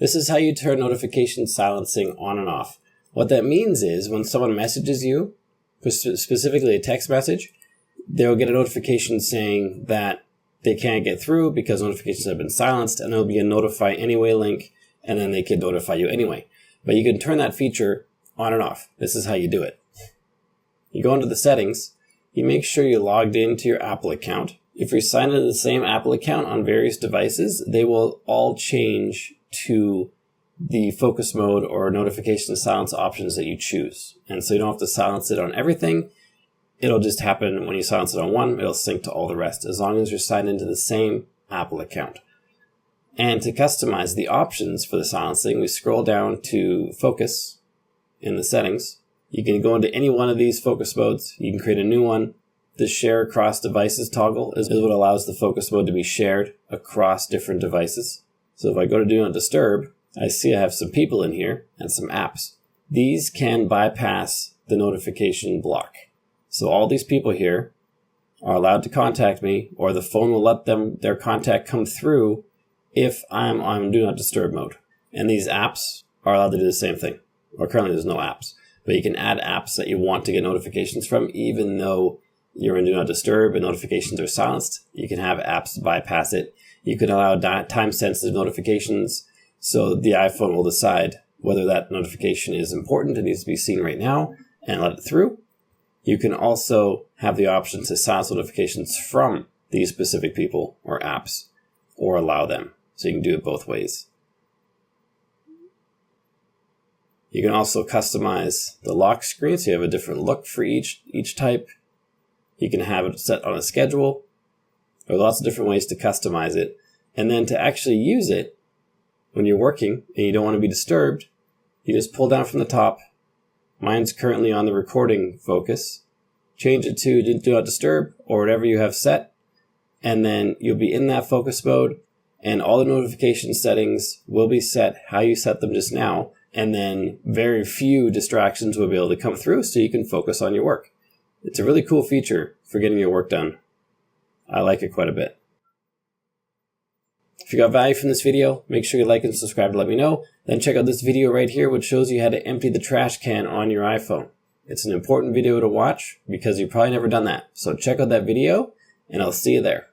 This is how you turn notification silencing on and off. What that means is when someone messages you, specifically a text message, they'll get a notification saying that they can't get through because notifications have been silenced, and there'll be a notify anyway link, and then they can notify you anyway. But you can turn that feature on and off. This is how you do it. You go into the settings, you make sure you're logged into your Apple account. If you're signed into the same Apple account on various devices, they will all change to the focus mode or notification silence options that you choose. And so you don't have to silence it on everything. It'll just happen when you silence it on one, it'll sync to all the rest, as long as you're signed into the same Apple account. And to customize the options for the silencing, we scroll down to focus in the settings. You can go into any one of these focus modes. You can create a new one. The share across devices toggle is what allows the focus mode to be shared across different devices. So if I go to Do Not Disturb, I see I have some people in here and some apps. These can bypass the notification block. So all these people here are allowed to contact me, or the phone will let their contact come through if I'm on Do Not Disturb mode. And these apps are allowed to do the same thing. Well, currently there's no apps, but you can add apps that you want to get notifications from, even though you're in Do Not Disturb and notifications are silenced. You can have apps bypass it. You can allow time-sensitive notifications, so the iPhone will decide whether that notification is important and needs to be seen right now and let it through. You can also have the option to silence notifications from these specific people or apps, or allow them. So you can do it both ways. You can also customize the lock screen, so you have a different look for each type. You can have it set on a schedule. There are lots of different ways to customize it. And then to actually use it, when you're working and you don't want to be disturbed, you just pull down from the top. Mine's currently on the recording focus. Change it to Do Not Disturb or whatever you have set. And then you'll be in that focus mode, and all the notification settings will be set how you set them just now. And then very few distractions will be able to come through, so you can focus on your work. It's a really cool feature for getting your work done. I like it quite a bit. If you got value from this video, make sure you like and subscribe to let me know. Then check out this video right here, which shows you how to empty the trash can on your iPhone. It's an important video to watch because you've probably never done that. So check out that video, and I'll see you there.